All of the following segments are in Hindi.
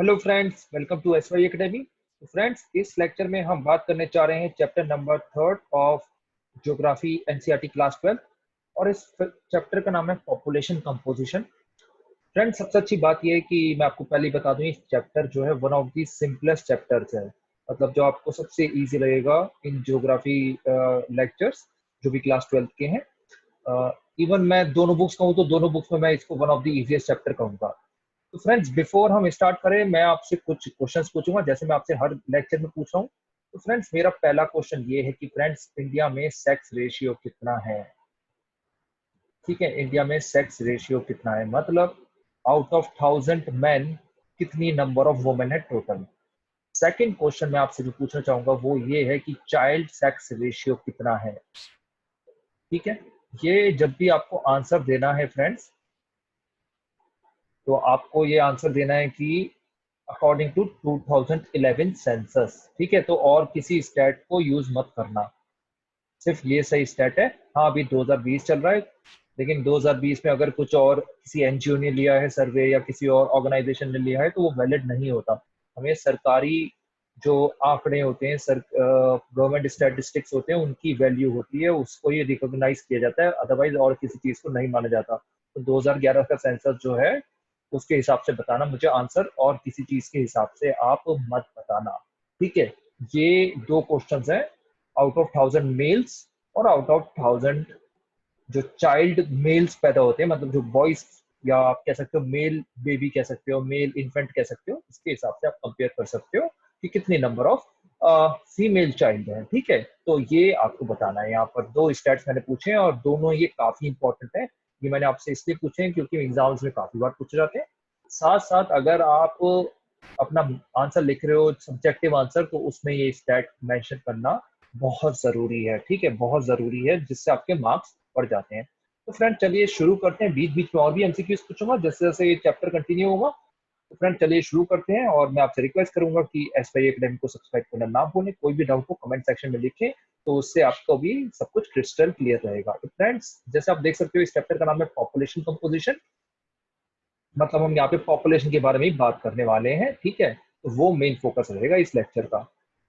Hello friends, welcome to SY academy. तो फ्रेंड्स, इस लेक्चर में हम बात करने जा रहे हैं chapter number 3 of geography NCERT class 12 और इस चैप्टर का नाम है पॉपुलेशन कंपोजिशन। फ्रेंड्स, सबसे अच्छी बात यह है कि मैं आपको पहले ही बता दूं, इस चैप्टर जो है one of the simplest chapters है। मतलब जो आपको सबसे इजी लगेगा इन ज्योग्राफी लेक्चर्स जो भी क्लास 12 के हैं। इवन मैं दोनों बुक्स कहूँ तो दोनों बुक्स में मैं इसको one of the easiest chapter कहूँगा। तो फ्रेंड्स, बिफोर हम स्टार्ट करें, मैं आपसे कुछ क्वेश्चंस पूछूंगा जैसे मैं आपसे हर लेक्चर में पूछ रहा हूँ। तो फ्रेंड्स, मेरा पहला क्वेश्चन ये है कि फ्रेंड्स, इंडिया में सेक्स रेशियो कितना है? ठीक है, इंडिया में सेक्स रेशियो कितना है, मतलब आउट ऑफ 1000 मैन कितनी नंबर ऑफ वुमेन है टोटल। सेकंड क्वेश्चन मैं आपसे जो पूछना चाहूंगा वो ये है कि चाइल्ड सेक्स रेशियो कितना है। ठीक है, ये जब भी आपको आंसर देना है फ्रेंड्स, तो आपको ये आंसर देना है कि अकॉर्डिंग टू 2011 सेंसस। ठीक है, तो और किसी स्टैट को यूज मत करना, सिर्फ ये सही स्टैट है। हाँ, अभी 2020 चल रहा है, लेकिन 2020 में अगर कुछ और किसी एनजीओ ने लिया है सर्वे या किसी और ऑर्गेनाइजेशन ने लिया है तो वो वैलिड नहीं होता। हमें सरकारी जो आंकड़े होते हैं, सर गवर्नमेंट स्टैटिस्टिक्स होते हैं, उनकी वैल्यू होती है, उसको ही रिकॉग्नाइज किया जाता है, अदरवाइज और किसी चीज को नहीं माना जाता। तो 2011 का सेंसस जो है उसके हिसाब से बताना मुझे आंसर, और किसी चीज के हिसाब से आप मत बताना। ठीक है, ये दो क्वेश्चंस हैं, आउट ऑफ 1000 मेल्स और आउट ऑफ 1000 जो चाइल्ड मेल्स पैदा होते हैं, मतलब जो बॉयज, या आप कह सकते हो मेल बेबी कह सकते हो, मेल इन्फेंट कह सकते हो, इसके हिसाब से आप कंपेयर कर सकते हो कि कितने नंबर ऑफ फीमेल चाइल्ड है। ठीक है, तो ये आपको बताना है। यहाँ पर दो स्टैट्स मैंने पूछे हैं और दोनों ये काफी इंपॉर्टेंट है। ये मैंने आपसे इसलिए पूछे हैं क्योंकि एग्जाम्स में काफी बार पूछे जाते हैं। साथ साथ अगर आप अपना आंसर लिख रहे हो सब्जेक्टिव आंसर, तो उसमें ये स्टैट मेंशन करना बहुत जरूरी है। ठीक है, बहुत जरूरी है, जिससे आपके मार्क्स बढ़ जाते हैं। तो फ्रेंड, चलिए शुरू करते हैं। बीच बीच में और भी एमसीक्यूज पूछूंगा जैसे जैसे ये चैप्टर कंटिन्यू होगा। तो फ्रेंड, चलिए शुरू करते हैं, और मैं आपसे रिक्वेस्ट करूंगा कि एसवाई एकेडमी को सब्सक्राइब करना ना भूलें। कोई भी डाउट हो कमेंट सेक्शन में लिखें, तो उससे आपको भी सब कुछ क्रिस्टल क्लियर रहेगा। तो फ्रेंड्स, जैसे आप देख सकते हो, इस चैप्टर का नाम है पॉपुलेशन कंपोजिशन। मतलब हम यहाँ पे पॉपुलेशन के बारे में ही बात करने वाले हैं। ठीक है, तो वो मेन फोकस रहेगा इस लेक्चर का।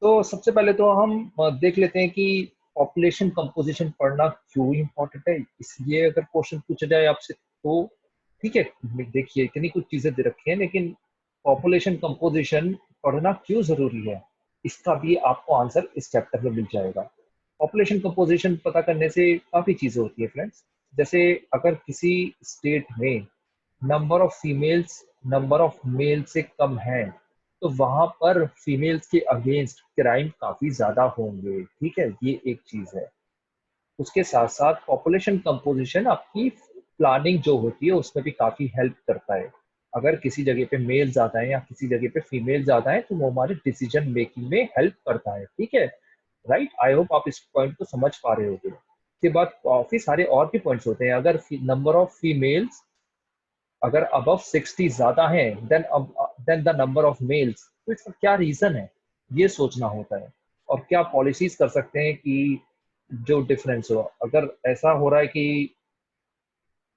तो सबसे पहले तो हम देख लेते हैं कि पॉपुलेशन कंपोजिशन पढ़ना क्यों इम्पोर्टेंट है। इसलिए अगर क्वेश्चन पूछा जाए आपसे तो ठीक है, देखिए इतनी कुछ चीजें दे रखी हैं, लेकिन पॉपुलेशन कंपोजिशन पढ़ना क्यों जरूरी है, इसका भी आपको आंसर इस चैप्टर में मिल जाएगा। पॉपुलेशन कंपोजिशन पता करने से काफी चीजें होती है फ्रेंड्स। जैसे अगर किसी स्टेट में number of females number of male से कम है, तो वहां पर फीमेल्स के अगेंस्ट क्राइम काफी ज्यादा होंगे। ठीक है, ये एक चीज है। उसके साथ साथ पॉपुलेशन कंपोजिशन आपकी प्लानिंग जो होती है उसमें भी काफी हेल्प करता है। अगर किसी जगह पे मेल ज्यादा है या किसी जगह पे फीमेल ज्यादा है, तो वो हमारे डिसीजन मेकिंग में हेल्प करता है। ठीक है, राइट। आई होप आप इस पॉइंट को समझ पा रहे होगे। इसके बाद काफी सारे और भी पॉइंट्स होते हैं। अगर नंबर ऑफ फीमेल्स अगर अबव 60 ज्यादा है then the number of males, तो इसका क्या रीजन है, ये सोचना होता है। और क्या पॉलिसीज कर सकते हैं कि जो डिफरेंस हो। अगर ऐसा हो रहा है कि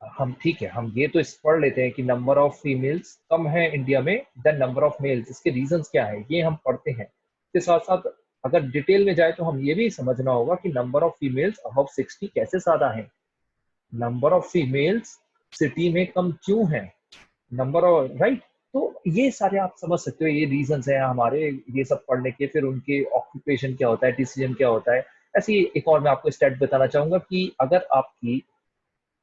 हम, ठीक है, हम ये तो इस पढ़ लेते हैं कि नंबर ऑफ फीमेल्स कम है इंडिया में देन नंबर ऑफ मेल्स, इसके रीजंस क्या है ये हम पढ़ते हैं। इसके साथ साथ अगर डिटेल में जाए तो हम ये भी समझना होगा कि नंबर ऑफ फीमेल्स अबव 60 कैसे ज्यादा है, नंबर ऑफ फीमेल्स सिटी में कम क्यों है, नंबर और राइट। तो ये सारे आप समझ सकते हो, ये रीजंस हैं हमारे ये सब पढ़ने के। फिर उनके ऑक्यूपेशन क्या होता है, डिसीजन क्या होता है। ऐसे ही एक और मैं आपको स्टेट बताना चाहूंगा कि अगर आपकी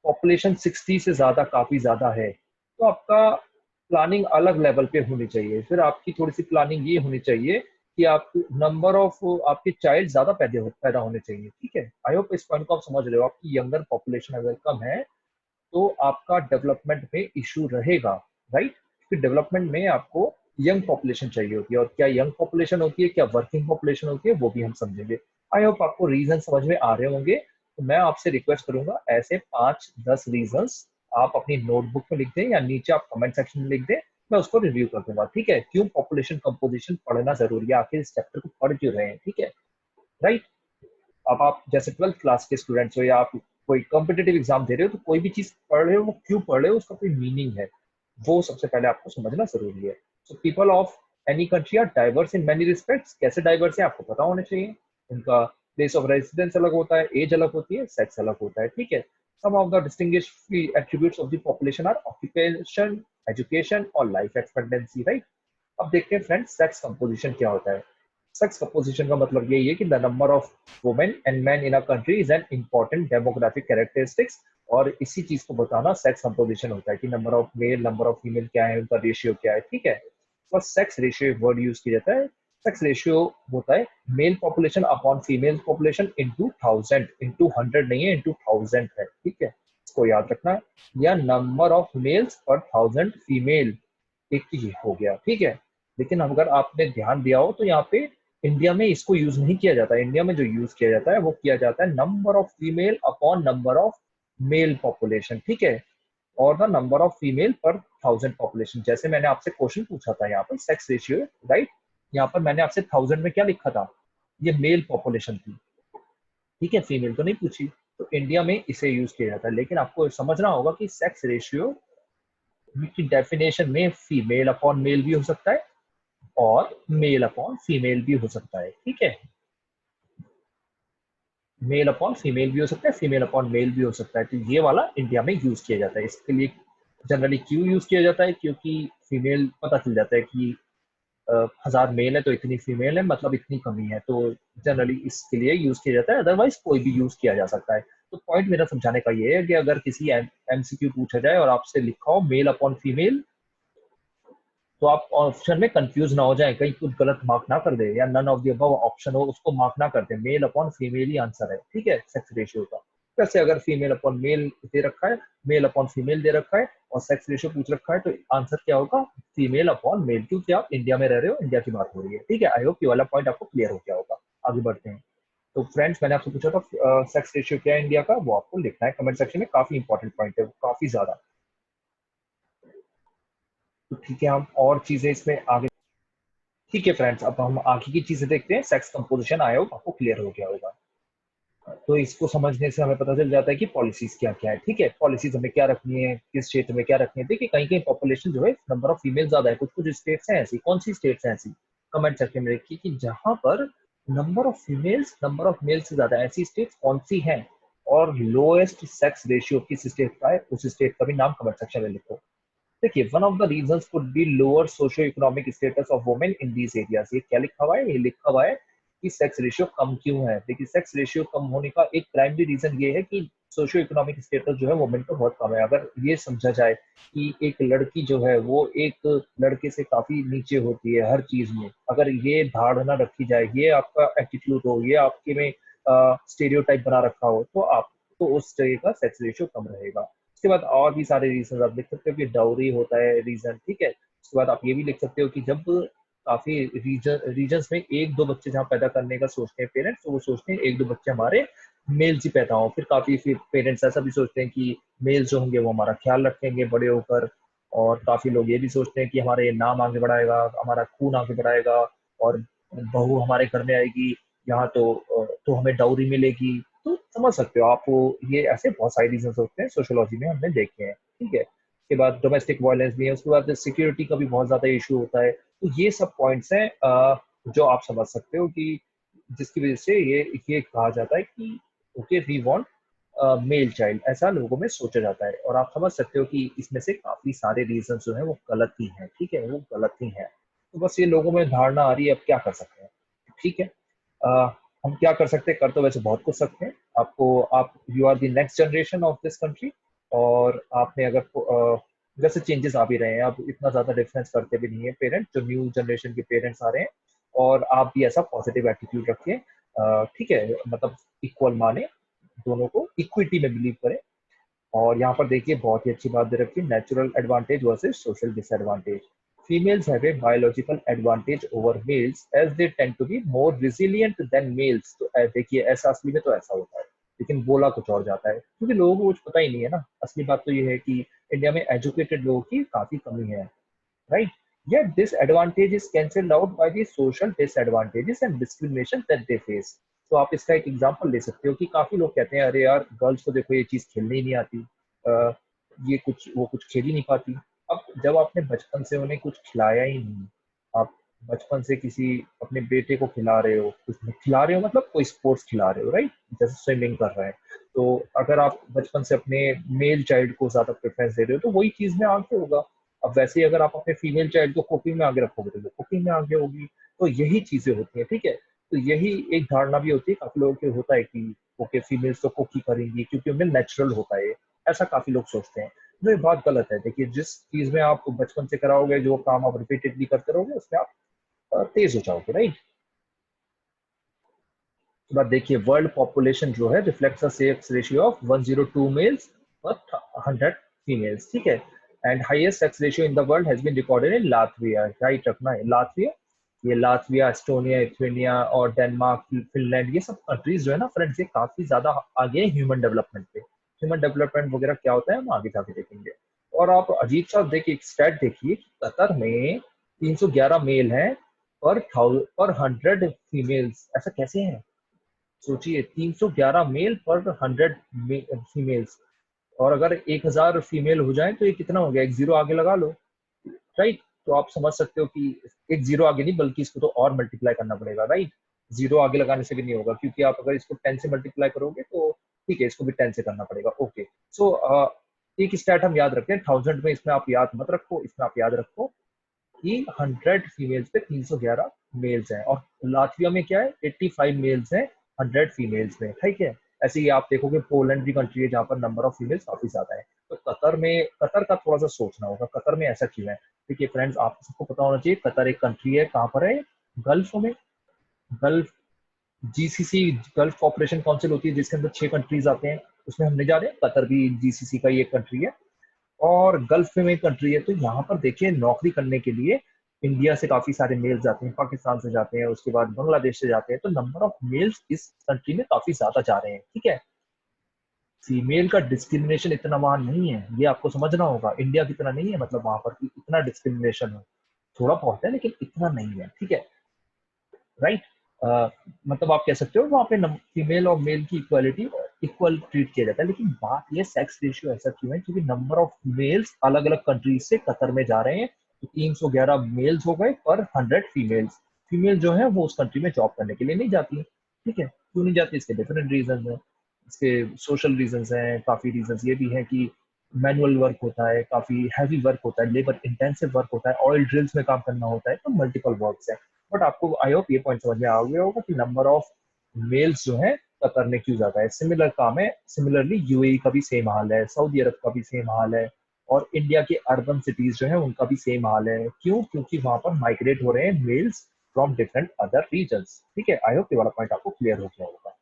पॉपुलेशन 60 से ज्यादा काफी ज्यादा है, तो आपका प्लानिंग अलग लेवल पे होनी चाहिए। फिर आपकी थोड़ी सी प्लानिंग ये होनी चाहिए कि आप नंबर ऑफ आपके चाइल्ड ज्यादा पैदा होने चाहिए। ठीक है, आई होप इस पॉइंट को आप समझ रहे हो। आपकी यंगर पॉपुलेशन अगर कम है तो आपका डेवलपमेंट में इशू रहेगा, राइट। फिर डेवलपमेंट में आपको यंग पॉपुलेशन चाहिए होती है, और क्या यंग पॉपुलेशन होती है, क्या वर्किंग पॉपुलेशन होती है, वो भी हम समझेंगे। आई होप आपको रीजन समझ में आ रहे होंगे। तो मैं आपसे रिक्वेस्ट करूंगा, ऐसे 5-10 रीजंस आप अपनी नोटबुक में लिख दें या नीचे आप कमेंट सेक्शन में लिख दें, मैं उसको रिव्यू कर दूंगा। ठीक है, क्यों पॉपुलेशन कंपोजिशन पढ़ना जरूरी है, आखिर इस चैप्टर को पढ़ क्यों रहे हैं। ठीक है, राइट। अब आप जैसे 12th क्लास के स्टूडेंट्स हो या आप कोई कॉम्पिटेटिव एग्जाम दे रहे हो, तो कोई भी चीज पढ़ रहे हो वो क्यों पढ़ रहे हो, उसका कोई मीनिंग है, वो सबसे पहले आपको समझना जरूरी है। So people of any country are diverse in many respects. कैसे डाइवर्स है आपको पता होना चाहिए। उनका प्लेस ऑफ रेजिडेंस अलग होता है, एज अलग होती है, सेक्स अलग होता है, ठीक है। Some of the distinguished attributes of the population are occupation, education और लाइफ एक्सपेक्टेंसी, राइट। अब देखते हैं फ्रेंड्स सेक्स कंपोजिशन क्या होता है। सेक्स कंपोजिशन का मतलब यही है कि the number of women and man in a country is an important demographic characteristics. और इसी चीज को बताना सेक्स कंपोजिशन होता है कि number of male, number of female क्या है, उनका रेशियो क्या है, ठीक है। और सेक्स रेशियो वर्ड यूज किया जाता है। सेक्स रेशियो होता है mail population upon female population into 1000, into 100 नहीं है, इंटू 1000 है, ठीक है। इसको याद रखना है। या नंबर ऑफ मेल्स पर 1000 फीमेल, एक तो ये हो गया, ठीक है। लेकिन अगर आपने ध्यान दिया हो तो यहाँ पे इंडिया में इसको यूज नहीं किया जाता है। इंडिया में जो यूज किया जाता है वो किया जाता है number of female upon number of male population, ठीक है। और द नंबर ऑफ फीमेल पर 1000 पॉपुलेशन। जैसे मैंने आपसे क्वेश्चन पूछा था यहाँ पर सेक्स रेशियो, राइट। यहाँ पर मैंने आपसे 1000 में क्या लिखा था, ये मेल पॉपुलेशन थी, ठीक है, फीमेल तो नहीं पूछी। तो इंडिया में इसे यूज किया जाता है। लेकिन आपको समझना होगा कि सेक्स रेशियो की डेफिनेशन में फीमेल अपॉन मेल भी हो सकता है और मेल अपॉन फीमेल भी हो सकता है, ठीक है। मेल अपॉन फीमेल भी हो सकता है, फीमेल अपॉन मेल भी हो सकता है। तो ये वाला इंडिया में यूज किया जाता है। इसके लिए जनरली क्यों यूज किया जाता है, क्योंकि फीमेल पता चल जाता है कि 1000 मेल है तो इतनी फीमेल है, मतलब इतनी कमी है, तो जनरली इसके लिए यूज किया जाता है। अदरवाइज कोई भी यूज किया जा सकता है। तो पॉइंट मेरा समझाने का ये है कि अगर किसी एमसीक्यू पूछा जाए और आपसे लिखा हो मेल अपॉन फीमेल, तो आप ऑप्शन में कंफ्यूज ना हो जाए, कहीं कुछ गलत मार्क ना कर दे, या none of the above option हो उसको मार्क ना कर दे। मेल अपॉन फीमेल ही आंसर है, ठीक है, सेक्स रेशियो का। वैसे अगर फीमेल अपॉन मेल दे रखा है, मेल अपॉन फीमेल दे रखा है और सेक्स रेशियो पूछ रखा है, तो आंसर क्या होगा, फीमेल अपॉन मेल, क्योंकि आप इंडिया में रह रहे हो, इंडिया की बात हो रही है, ठीक है। आई होप ये वाला पॉइंट आपको क्लियर हो गया होगा। आगे बढ़ते हैं। तो फ्रेंड्स मैंने आपसे पूछा था सेक्स रेशियो क्या है इंडिया का, वो आपको लिखना है कमेंट सेक्शन में। काफी इंपॉर्टेंट पॉइंट है, काफी ज्यादा। तो ठीक है, हम और चीजें इसमें आगे, ठीक है फ्रेंड्स, अब हम आगे की चीजें देखते हैं। सेक्स कंपोजिशन आया हो आपको क्लियर हो गया होगा। तो इसको समझने से हमें पता चल जाता है कि पॉलिसीज क्या क्या है, ठीक है। पॉलिसीज हमें क्या रखनी है, किस क्षेत्र में क्या रखनी है। देखिए कहीं कहीं पॉपुलेशन जो है नंबर ऑफ फीमेल ज्यादा है, कुछ कुछ स्टेट्स हैं ऐसी। कौन सी स्टेट्स हैं ऐसी, कमेंट सेक्शन में लिखिए कि जहां पर number of females number of mails से ज्यादा, ऐसी स्टेट्स कौन सी हैं। और लोएस्ट सेक्स रेशियो किस स्टेट का है, उस स्टेट का भी नाम कमेंट सेक्शन में लिखो। देखिए one of the reasons could be lower socio economic status of women in these areas. ये क्या लिखा हुआ है, ये लिखा हुआ है कि सेक्स रेशियो कम क्यों है। देखिए सेक्स रेशियो कम होने का एक प्राइमरी रीजन ये है कि सोशियो इकोनॉमिक स्टेटस जो है वुमेन का बहुत कम है। अगर ये समझा जाए कि एक लड़की जो है वो एक लड़के से काफी नीचे होती है हर चीज में, अगर ये धारणा रखी जाए, ये आपका एटीट्यूड हो, ये आपके में स्टेरियोटाइप बना रखा हो, तो आप तो उस जगह का सेक्स रेशियो कम रहेगा। उसके बाद और भी सारे रीजन आप लिख सकते हो कि डाउरी होता है रीजन, ठीक है। उसके बाद आप ये भी लिख सकते हो कि जब काफी रीजन्स में एक दो बच्चे जहाँ पैदा करने का सोचते हैं पेरेंट्स, तो वो सोचते हैं एक दो बच्चे हमारे मेल्स ही पैदा हो। फिर काफी फिर पेरेंट्स ऐसा भी सोचते हैं कि मेल्स जो होंगे वो हमारा ख्याल रखेंगे बड़े होकर। और काफी लोग ये भी सोचते हैं कि हमारे नाम आगे बढ़ाएगा, हमारा खून आगे बढ़ाएगा, और बहू हमारे घर में आएगी यहाँ तो हमें डाउरी मिलेगी। तो समझ सकते हो आप, ये ऐसे बहुत सारे रीजन होते हैं सोशियोलॉजी में हमने देखे हैं, ठीक है। उसके बाद डोमेस्टिक वायलेंस भी है, उसके बाद सिक्योरिटी का भी बहुत ज्यादा इशू होता है। तो ये सब पॉइंट्स हैं जो आप समझ सकते हो कि जिसकी वजह से ये कहा जाता है कि okay we want male child, ऐसा लोगों में सोचा जाता है। और आप समझ सकते हो कि इसमें से काफी सारे रीजन जो है वो गलत ही हैं, ठीक है, वो गलत ही हैं। तो बस ये लोगों में धारणा आ रही है, अब क्या कर सकते हैं, ठीक है। अ, हम क्या कर सकते हैं, कर तो वैसे बहुत कुछ सकते हैं। आपको आप you are the next generation of this country. और आपने अगर वैसे चेंजेस आ भी रहे हैं, अब इतना ज्यादा डिफरेंस करते भी नहीं है पेरेंट्स, जो न्यू जनरेशन के पेरेंट्स आ रहे हैं। और आप भी ऐसा पॉजिटिव एटीट्यूड रखिए, ठीक है, मतलब इक्वल माने, दोनों को इक्विटी में बिलीव करें। और यहाँ पर देखिए बहुत ही अच्छी बात दे रखी है, natural advantage versus social disadvantage. Females have a biological advantage over males as they tend to be more resilient than males. तो देखिए ऐसा असली में तो ऐसा होता है, लेकिन बोला कुछ और जाता है क्योंकि लोगों को कुछ पता ही नहीं है ना। असली बात तो ये है कि इंडिया में एजुकेटेड लोगों की काफी कमी है, right? Yet this advantage is cancelled out by the social disadvantages and discrimination that they face. तो आप इसका एक एग्जांपल ले सकते हो कि काफी लोग कहते हैं अरे यार गर्ल्स को देखो ये चीज खेलने ही नहीं आती, ये कुछ वो कुछ खेल ही नहीं पाती। अब जब आपने बचपन से उन्हें कुछ खिलाया ही नहीं, आप बचपन से किसी अपने बेटे को खिला रहे हो, कुछ खिला रहे हो मतलब कोई स्पोर्ट्स खिला रहे हो, राइट, जैसे स्विमिंग कर रहे हैं, तो अगर आप बचपन से अपने मेल चाइल्ड को ज्यादा प्रेफरेंस दे रहे हो तो वही चीज में आगे होगा। अब वैसे ही अगर आप अपने फीमेल चाइल्ड को कुकिंग में आगे रखोगे तो वो कुकिंग में आगे होगी। तो यही चीजें होती हैं, ठीक है। तो यही एक धारणा भी होती है काफी लोगों की, होता है कि ओके फीमेल्स तो कुक ही करेंगी क्योंकि उनमें नेचुरल होता है, ऐसा काफी लोग सोचते हैं। तो ये बात गलत है। देखिए जिस चीज में आप बचपन से कराओगे, जो काम आप रिपीटेडली करते रहोगे, उसमें आप तेज हो जाओगे, राइट। उसके बाद देखिए वर्ल्ड पॉपुलेशन जो है reflects a sex ratio of 102 males पर 100 फीमेल्स, ठीक है। And highest sex ratio in the world has been recorded in Latvia, right रखना है लातविया। ये लातविया, एस्टोनिया, लिथुआनिया और डेनमार्क, फिनलैंड, ये सब कंट्रीज जो है ना फ्रेंड्स, ये काफी ज्यादा आगे हैं ह्यूमन डेवलपमेंट पे। ह्यूमन डेवलपमेंट वगैरह क्या होता है हम आगे जाके देखेंगे। और आप अजीब सा देखिए एक स्टैट देखिए, कतर में 311 मेल हैं पर 100 फीमेल्स, ऐसा कैसे है? सोचिए 311 मेल पर 100 फीमेल्स, और अगर 1000 फीमेल हो जाए तो ये कितना हो गया, एक जीरो आगे लगा लो, राइट। तो आप समझ सकते हो कि एक जीरो आगे नहीं बल्कि इसको तो और मल्टीप्लाई करना पड़ेगा, राइट। जीरो आगे लगाने से भी नहीं होगा क्योंकि आप अगर इसको 10 से मल्टीप्लाई करोगे तो ठीक है, इसको भी 10 से करना पड़ेगा, ओके। सो एक स्टैट हम याद रखते हैं, 1000 में, इसमें आप याद मत रखो, इसमें आप याद रखो कि 100 फीमेल्स पे 311 मेल्स हैं, और लातविया में क्या है 85 मेल्स हैं 100 फीमेल्स में, ठीक है। ऐसे ही आप देखोगे पोलैंड भी कंट्री है जहाँ पर नंबर ऑफ फीमेल्स काफी ज्यादा है। तो कतर का थोड़ा सा सोचना होगा, कतर में ऐसा क्यों है। देखिए फ्रेंड्स, आप सबको पता होना चाहिए कतर एक कंट्री है, कहाँ पर है, गल्फ में। Gulf, GCC, gulf cooperation council होती है जिसके अंदर 6 कंट्रीज आते हैं, उसमें हम नहीं जा रहे हैं, कतर भी जीसीसी का ही एक कंट्री है और गल्फ में एक कंट्री है। तो यहाँ पर देखिए नौकरी करने के लिए इंडिया से काफी सारे मेल्स जाते हैं, पाकिस्तान से जाते हैं, उसके बाद बांग्लादेश से जाते हैं, तो नंबर ऑफ मेल्स इस कंट्री में काफी ज्यादा जा रहे हैं, ठीक है। फीमेल का डिस्क्रिमिनेशन इतना वहां नहीं है, ये आपको समझना होगा, इंडिया की तरह नहीं है, मतलब वहां पर इतना डिस्क्रिमिनेशन हो, थोड़ा बहुत है लेकिन इतना नहीं है, ठीक है, राइट। मतलब आप कह सकते हो वहाँ पे फीमेल और मेल की इक्वालिटी, इक्वल ट्रीट किया जाता है। लेकिन बात ये सेक्स रेशियो ऐसा क्यों है, क्योंकि नंबर ऑफ मेल्स अलग अलग कंट्रीज से कतर में जा रहे हैं, तो 311 मेल्स हो गए पर 100 फीमेल्स। फीमेल जो है वो उस कंट्री में जॉब करने के लिए नहीं जाती, ठीक है, क्यों नहीं जाती, इसके डिफरेंट रीजन है। इसके सोशल रीजन हैं, काफी रीजन ये भी हैं कि मैनुअल वर्क होता है, काफी हैवी वर्क होता है, लेबर इंटेंसिव वर्क होता है, ऑयल ड्रिल्स में काम करना होता है, तो मल्टीपल वर्क्स है। बट आपको आई होप ये पॉइंट समझ में आ गया होगा कि नंबर ऑफ मेल्स जो है कतर में क्यों ज्यादा है। सिमिलर काम है, सिमिलरली यूएई का भी सेम हाल है, सऊदी अरब का भी सेम हाल है, और इंडिया के अर्बन सिटीज जो है उनका भी सेम हाल है। क्यों? क्योंकि वहां पर माइग्रेट हो रहे हैं males from different other regions, ठीक है। आई होप ये वाला पॉइंट आपको क्लियर हो गया होगा।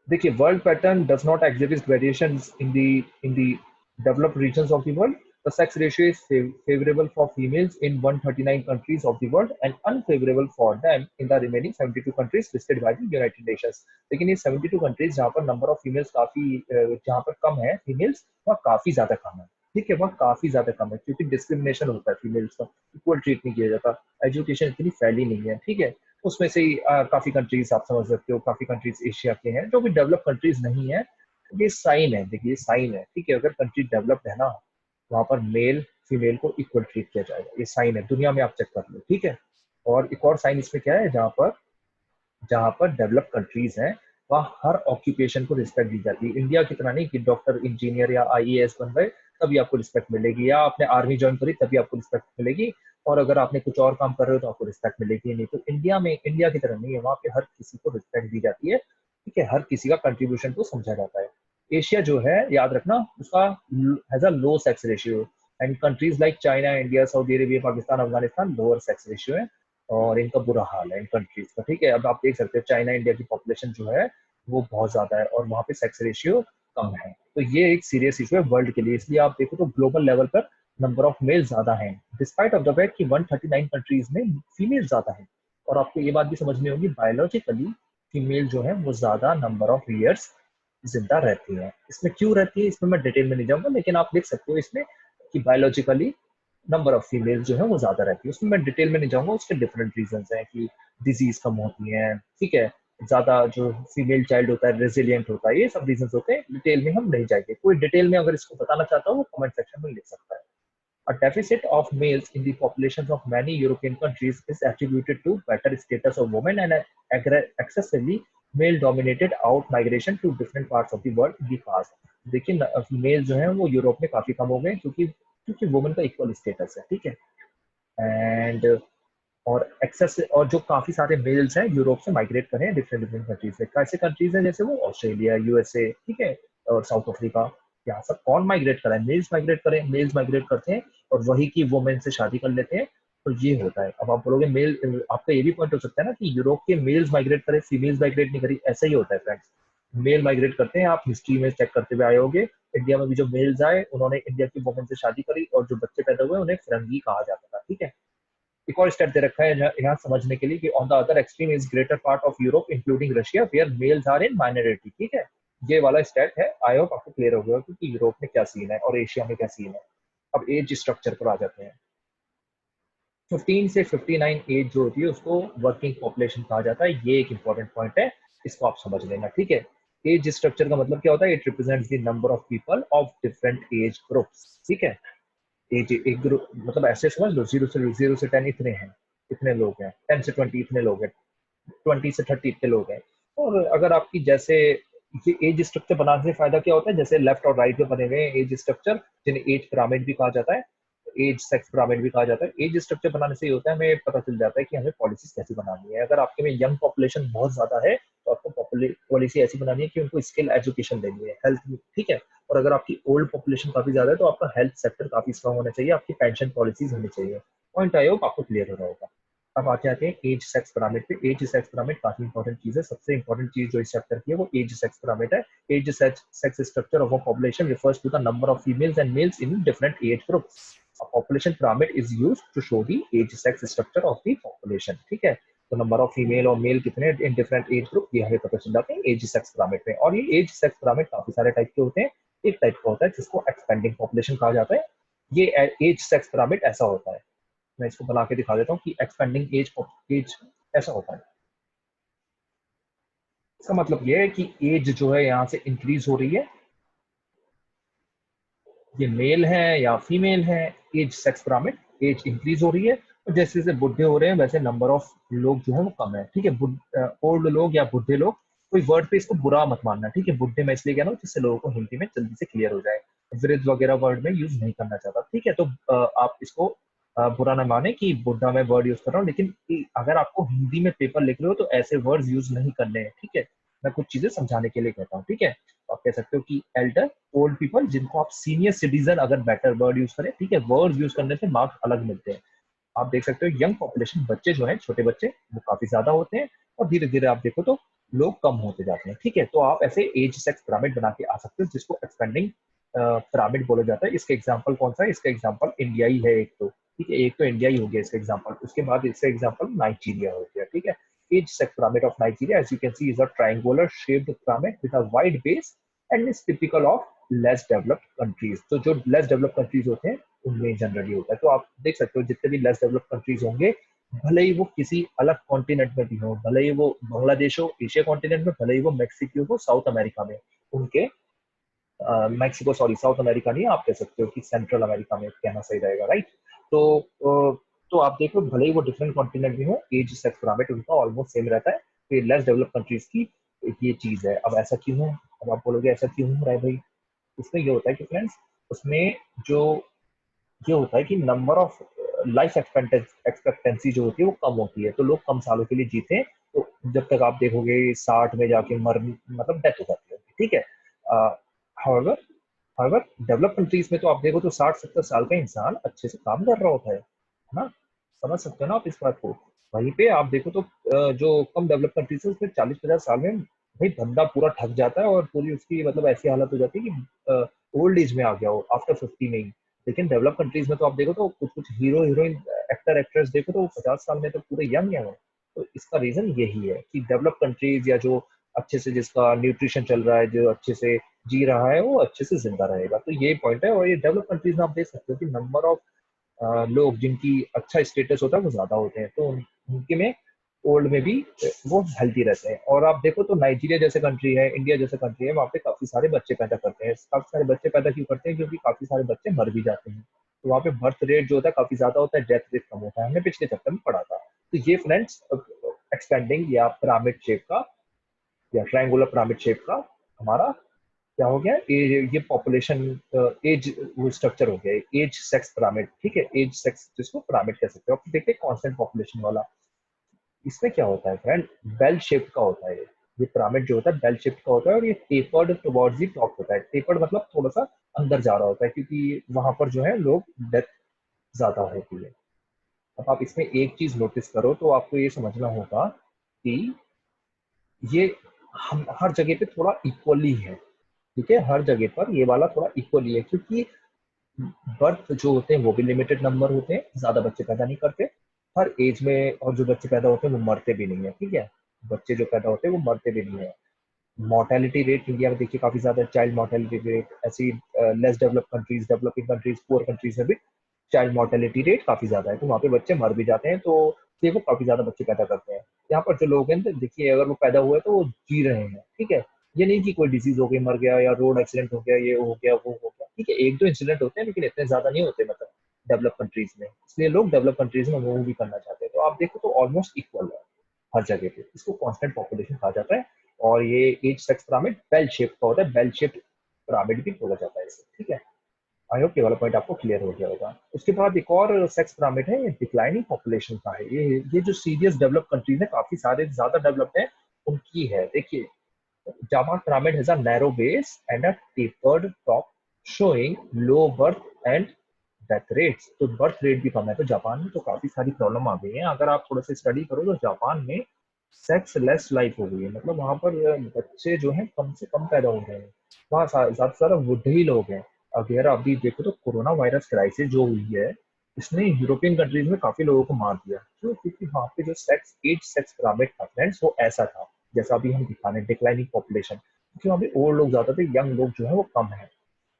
देखिए world pattern does not exhibit variations in the developed regions of the world. The sex ratio is favorable for females in 139 countries of the world and unfavorable for them in the remaining 72 countries listed by the United Nations. लेकिन ये 72 कंट्रीज जहाँ पर नंबर ऑफ फीमेल्स काफी जहाँ पर कम है फीमेल्स, वहाँ काफी ज्यादा कम है, ठीक है, वहाँ काफी ज्यादा कम है क्योंकि डिस्क्रिमिनेशन होता है फीमेल्स का, इक्वल ट्रीट नहीं किया जाता, एजुकेशन इतनी फैली नहीं है, ठीक है। उसमें से ही काफी कंट्रीज आप समझ सकते हो, काफी कंट्रीज एशिया के हैं जो भी डेवलप कंट्रीज नहीं है। ये साइन है, देखिए साइन है, ठीक है, अगर कंट्री डेवलप्ड है ना, वहां पर मेल फीमेल को इक्वल ट्रीट किया जाएगा, ये साइन है, दुनिया में आप चेक कर लो, ठीक है। और एक और साइन इसमें क्या है, जहाँ पर डेवलप कंट्रीज हैं वहाँ हर ऑक्यूपेशन को रिस्पेक्ट दी जाती है। इंडिया की तरह नहीं कि डॉक्टर, इंजीनियर या आईएएस बन गए तभी आपको रिस्पेक्ट मिलेगी, या आपने आर्मी ज्वाइन करी तभी आपको रिस्पेक्ट मिलेगी, और अगर आपने कुछ और काम कर रहे हो तो आपको रिस्पेक्ट मिलेगी नहीं। तो इंडिया की तरह नहीं है, वहाँ पे हर किसी को रिस्पेक्ट दी जाती है, ठीक है, हर किसी का कंट्रीब्यूशन को समझा जाता है। एशिया जो है याद रखना उसका has a low sex ratio, and countries like China, India, Saudi Arabia, Pakistan, Afghanistan lower sex ratio है, और इनका बुरा हाल है इन कंट्रीज का, ठीक है। अब आप देख सकते हो चाइना इंडिया की पॉपुलेशन जो है वो बहुत ज्यादा है और वहाँ पे सेक्स रेशियो कम है, तो ये एक सीरियस इशू है वर्ल्ड के लिए। इसलिए आप देखो तो ग्लोबल लेवल पर नंबर ऑफ मेल ज्यादा है, डिस्पाइट ऑफ द फैक्ट कि 139 कंट्रीज में फीमेल ज्यादा है। और आपको ये बात भी समझनी होगी, बायोलॉजिकली फीमेल जो है वो ज्यादा नंबर ऑफ ईयर्स जिंदा रहती है। इसमें क्यों रहती है, इसमें मैं डिटेल में नहीं जाऊंगा, लेकिन आप देख सकते हो इसमें कि बायोलॉजिकली नंबर ऑफ फीमेल जो है वो ज्यादा रहती है। उसमें मैं डिटेल में नहीं जाऊंगा, उसके डिफरेंट रीजन हैं कि डिजीज कम होती हैं, ठीक है, ज्यादा जो फीमेल चाइल्ड होता है रेजिलियंट होता है, ये सब रीजन होते हैं। डिटेल में हम नहीं जाएंगे, कोई डिटेल में अगर इसको बताना चाहता हो वो कमेंट सेक्शन में लिख सकता है। A deficit of males in the populations of many European countries is attributed to better status of women and excessively male-dominated out migration to different parts of the world in the past. देखिए फीमेल जो है वो यूरोप में काफी कम हो गए, क्योंकि क्योंकि वुमेन का इक्वल स्टेटस है, ठीक है। एंड और एक्सेस और जो काफी सारे मेल्स हैं यूरोप से माइग्रेट कर रहे हैं डिफरेंट डिफरेंट कंट्रीज से। कैसे कंट्रीज हैं, जैसे वो ऑस्ट्रेलिया, यूएसए, ठीक है, और साउथ अफ्रीका। यहाँ सब कौन माइग्रेट कर रहा है? मेल्स माइग्रेट करें, मेल्स माइग्रेट करते हैं और वही की वुमेन से शादी कर लेते हैं। तो ये होता है। अब आप बोलोगे मेल, आपका ये भी पॉइंट हो सकता है ना कि यूरोप के मेल्स माइग्रेट करें, फीमेल्स माइग्रेट नहीं करी। ऐसा ही होता है फ्रेंड्स, मेल माइग्रेट करते हैं। आप हिस्ट्री में चेक करते हुए आए होगे, इंडिया में भी जो मेल्स आए उन्होंने इंडिया की वुमेन से शादी करी और जो बच्चे पैदा हुए उन्हें फिरंगी कहा जाता था, ठीक है। एक और स्टेप दे रखा है यहाँ समझने के लिए कि on the other extreme is greater part of Europe including Russia where males are in minority, ठीक है। ये वाला स्टेप है, आई होप आपको क्लियर हो गया कि यूरोप में क्या सीन है और एशिया में क्या सीन है। अब एज स्ट्रक्चर पर आ जाते हैं। 15 से 59 एज जो होती है उसको वर्किंग पॉपुलेशन कहा जाता है। ये एक इंपॉर्टेंट पॉइंट है, इसको आप समझ लेना, ठीक है। एज स्ट्रक्चर का मतलब क्या होता है? It represents the number of people of different age groups, ठीक है। एज एक ग्रुप मतलब ऐसे समझ लो, 0 से 10 इतने हैं, इतने लोग हैं, 10 से 20 इतने लोग हैं, 20 से 30 इतने लोग हैं। और अगर आपकी जैसे ये एज स्ट्रक्चर बनाने से फायदा क्या होता है, जैसे लेफ्ट और राइट में बने हुए हैं एज स्ट्रक्चर, जिन्हें एज पिरामिड भी कहा जाता है, एज सेक्स पिरामिड भी कहा जाता है। एज स्ट्रक्चर बनाने से ये होता है, हमें पता चल जाता है कि हमें पॉलिसीज कैसी बनानी है। अगर आपके में यंग पॉपुलेशन बहुत ज्यादा है तो आपको पॉलिसी ऐसी बनानी है कि उनको स्किल एजुकेशन देनी है, हेल्थ, ठीक है। और अगर आपकी ओल्ड पॉपुलेशन काफी ज्यादा है तो आपका हेल्थ सेक्टर काफी स्ट्रॉन्ग होना चाहिए, आपकी पेंशन पॉलिसीज होनी चाहिए। पॉइंट आई होप आपको क्लियर हो रहा होगा। अब आते आते हैं एज सेक्स पिरामिड पे। एज सेक्स पिरामिड काफी इंपॉर्टेंट चीज है। सबसे इंपॉर्टेंट चीज जो इस चैप्टर की है वो एज सेक्स पिरामिड है। Age sex structure of a population refers to the number of females and males in different age groups. A population pyramid is used to show the age sex structure of the population, ठीक है। तो नंबर ऑफ फीमेल और मेल कितने इन डिफरेंट एज ग्रुप, ये हमें पता चल जाते हैं एज सेक्स पिरामिड में। और ये एज सेक्स पिरामिड काफी सारे टाइप के होते हैं। एक टाइप का होता है जिसको एक्सपेंडिंग पॉपुलेशन कहा जाता है। ये एज सेक्स पिरामिड ऐसा होता है। मैं इसको बना के दिखा देता हूँ कि एक्सपेंडिंग एज ऐसा होता है। इसका मतलब ये है कि एज जो है यहाँ से इंक्रीज हो रही है, ये मेल है या फीमेल है, age sex pyramid, age increase हो रही है। और जैसे जैसे बुढ़े हो रहे हैं वैसे नंबर ऑफ लोग जो है वो कम है, ठीक है। ओल्ड लोग या बुढ़े लोग, कोई वर्ड पे इसको बुरा मत मानना, ठीक है। बुढ़े मैं इसलिए कह रहा हूँ जिससे लोगों को हिंदी में जल्दी से क्लियर हो जाए। वृद्ध वगैरह वर्ड में यूज नहीं करना चाहता, ठीक है। तो आप इसको बुरा ना माने कि बुढ़ा मैं वर्ड यूज कर रहा हूँ, लेकिन अगर आपको हिंदी में पेपर लिख रहे हो तो ऐसे वर्ड यूज नहीं करने हैं, ठीक है। मैं कुछ चीजें समझाने के लिए कहता हूँ, ठीक है। तो आप कह सकते हो कि एल्डर, ओल्ड पीपल, जिनको आप सीनियर सिटीजन अगर बेटर वर्ड यूज करें, ठीक है। वर्ड यूज करने से मार्क्स अलग मिलते हैं। आप देख सकते हो यंग पॉपुलेशन, बच्चे जो है, छोटे बच्चे, वो काफी ज्यादा होते हैं और धीरे धीरे आप देखो तो लोग कम होते जाते हैं, ठीक है। तो आप ऐसे एज सेक्स पिरामिड बना के आ सकते हो जिसको एक्सपेंडिंग पिरामिड बोला जाता है। इसका एग्जाम्पल कौन सा है? इसका एग्जाम्पल इंडिया ही है एक तो, ठीक है। एक तो इंडिया ही हो गया इसका एग्जाम्पल, उसके बाद इसका एग्जाम्पल नाइजीरिया हो गया, ठीक है। Each sex pyramid of Nigeria, as you can see, is a triangular shaped pyramid with a wide base and is typical of less developed countries. तो जो less developed countries होते हैं उनमें जनरली होता है। तो आप देख सकते हो जितने भी less developed countries होंगे, भले ही वो किसी अलग कॉन्टिनेंट में भी हो, भले ही वो बांग्लादेश हो एशिया कॉन्टिनेंट में, भले ही वो मेक्सिको हो साउथ अमेरिका में, उनके मैक्सिको, सॉरी साउथ अमेरिका नहीं, आप कह सकते हो कि सेंट्रल अमेरिका में कहना सही रहेगा, राइट। तो तो आप देखो भले ही वो डिफरेंट कॉन्टिनेंट भी हो, एज सेक्स पिरामिड उनका ऑलमोस्ट सेम रहता है। तो ये लेस डेवलप कंट्रीज की ये चीज है। अब ऐसा क्यों है? अब आप बोलोगे ऐसा क्यों हो रहा है भाई? उसमें ये होता है कि फ्रेंड्स, उसमें जो ये होता है कि नंबर ऑफ लाइफ एक्सपेक्टेंसी जो होती है वो कम होती है, तो लोग कम सालों के लिए जीते हैं। तो जब तक आप देखोगे 60 में जाके मर मतलब डेथ हो जाती है, ठीक है। हाउएवर हाउएवर डेवलप कंट्रीज में तो आप देखो तो 60-70 साल का इंसान अच्छे से काम कर रहा होता है ना। समझ सकते हो ना आप इस बात को? वहीं पे आप देखो तो जो कम डेवलप कंट्रीज है उसमें 40-50 साल में भाई बंदा पूरा थक जाता है और पूरी उसकी मतलब ऐसी हालत हो जाती है कि ओल्ड एज में आ गया हो, आफ्टर 50 में ही। लेकिन डेवलप कंट्रीज में तो आप देखो तो कुछ कुछ हीरो हीरोइन, एक्टर एक्ट्रेस देखो तो 50 साल में तो पूरे यंग है वो। तो इसका रीजन यही है कि डेवलप कंट्रीज या जो अच्छे से जिसका न्यूट्रिशन चल रहा है, जो अच्छे से जी रहा है, वो अच्छे से जिंदा रहेगा। तो ये पॉइंट है। और ये डेवलप कंट्रीज में आप देख सकते हो कि नंबर ऑफ लोग जिनकी अच्छा स्टेटस होता है वो ज्यादा होते हैं। तो उनके में ओल्ड में भी वो हेल्थी रहते हैं। और आप देखो तो नाइजीरिया जैसे कंट्री है, इंडिया जैसे कंट्री है, वहाँ पे काफी सारे बच्चे पैदा करते हैं। काफी सारे बच्चे पैदा क्यों करते हैं? क्योंकि काफी सारे बच्चे मर भी जाते हैं, तो वहाँ पे बर्थ रेट जो होता है काफी ज्यादा होता है, डेथ रेट कम होता है। हमने पिछले चैप्टर में पढ़ा था। तो ये फ्रेंड्स एक्सपेंडिंग या पिरामिड शेप का या ट्रायंगुलर पिरामिड शेप का हमारा क्या हो गया, ये पॉपुलेशन एज वो स्ट्रक्चर हो गया, एज सेक्स पिरामिड। ठीक है, एज सेक्स जिसको पिरामिड कह सकते हो। अब देखते हैं कांस्टेंट पॉपुलेशन वाला। इसमें क्या होता है फ्रेंड, बेल शेप का होता है ये पिरामिड जो होता है बेल शेप का होता है, और ये टेपर्ड टुवर्ड्स दी टॉप होता है। टेपर्ड मतलब थोड़ा सा अंदर जा रहा होता है, क्योंकि वहां पर जो है लोग डेथ ज्यादा होती है। अब आप इसमें एक चीज नोटिस करो तो आपको ये समझना होगा कि ये हम हर जगह पे थोड़ा इक्वली है। ठीक है, हर जगह पर ये वाला थोड़ा इक्वली है, क्योंकि बर्थ जो होते हैं वो भी लिमिटेड नंबर होते हैं, ज्यादा बच्चे पैदा नहीं करते हर एज में। और जो बच्चे पैदा होते हैं वो मरते भी नहीं है। ठीक है, बच्चे जो पैदा होते हैं वो मरते भी नहीं है। मोर्टेलिटी रेट इंडिया में देखिए काफी ज्यादा, चाइल्ड मोर्टेलिटी रेट ऐसी less develop countries, developing countries, poor countries में भी चाइल्ड मोर्टेलिटी रेट काफी ज्यादा है, तो वहाँ पे बच्चे मर भी जाते हैं। तो देखो काफी ज्यादा बच्चे पैदा करते हैं। यहाँ पर जो लोग हैं तो देखिए, अगर वो पैदा हुए तो वो जी रहे हैं। ठीक है, ये नहीं कि कोई डिजीज हो गई, मर गया, या रोड एक्सीडेंट हो गया, ये हो गया, वो हो गया। ठीक है, एक दो इंसिडेंट होते हैं लेकिन इतने ज्यादा नहीं होते, मतलब डेवलप कंट्रीज में। इसलिए लोग डेवलप कंट्रीज में मूव भी करना चाहते हैं। तो आप देखो तो ऑलमोस्ट इक्वल है हर जगह पे। इसको कांस्टेंट पॉपुलेशन कहा जाता है। और ये age sex pyramid bell shape का होता है, बेल शेप पिरामिड भी बोला जाता है इसे। ठीक है, आई होप ये वाला पॉइंट आपको क्लियर हो गया होगा। उसके बाद एक और सेक्स पिरामिड है, ये डिक्लाइनिंग पॉपुलेशन का है। ये जो सीरियस डेवलप कंट्रीज है, काफी सारे ज्यादा डेवलप्ड है, उनकी है। देखिए, Japan pyramid has a narrow base and a tapered top showing low birth and death rates. तो बर्थ रेट भी कम है। तो जापान में तो काफी सारी प्रॉब्लम आ गई है। अगर आप थोड़ा सा स्टडी करो तो जापान में सेक्स लेस लाइफ हो गई है। मतलब वहां पर बच्चे जो है कम से कम पैदा हो रहे हैं। वहाँ ज्यादा से ज्यादा बूढ़े ही लोग हैं। अगर अभी देखो तो कोरोना वायरस क्राइसिस जो हुई है, इसने यूरोपियन कंट्रीज में काफी लोगों को मार दिया। क्यों? क्योंकि वहाँ पे जो सेक्स एज सेक्स पिरामिड था फ्रेंड्स, वो ऐसा था जैसा अभी हम दिखाने, डिक्लाइनिंग पॉपुलेशन। क्योंकि वहाँ पे ओल्ड लोग ज्यादा थे, यंग लोग जो है वो कम है।